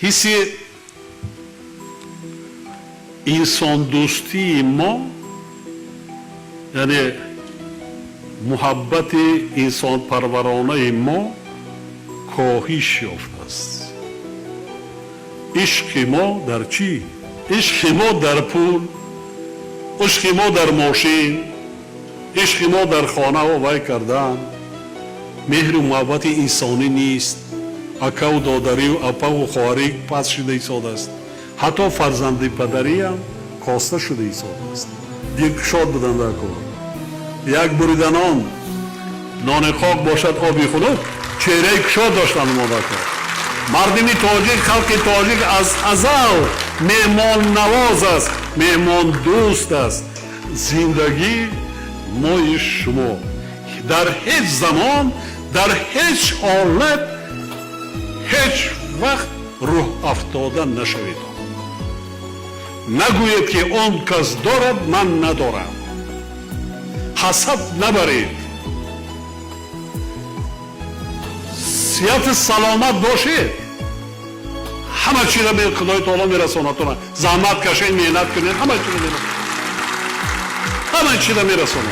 حسی انسان دوستی ما یعنی محبت انسان پرورانه ما کاهش یافته است. عشق ما در چی؟ عشق ما در پول، عشق ما در ماشین، عشق ما در خانه و وی کردن. مهر و محبت انسانی نیست. اکا و دادری و اپا و خواهری پس شده ایستاده است. حتی فرزند پدری هم کاسته شده ایستاده است. یک شاد بدن در کار، یک بریدن نان خاک باشد آبی خنک، چهره کشاد داشتن ما در کار. مردمی تاجیک، خلق تاجیک از ازل مهمان نواز است، مهمان دوست است. زندگی مای شما در هیچ زمان، در هیچ حالت، هیچ وقت روح افتاده نشوید. نگوید که اون کس دارد من ندارم. حسد نبرید. صحت سلامت باشید. همه چیز به خدای تعالی میرسانتونه. زحمت کشید، محنت کنید، همه چیز میرسانه. همه چیز میرسانه.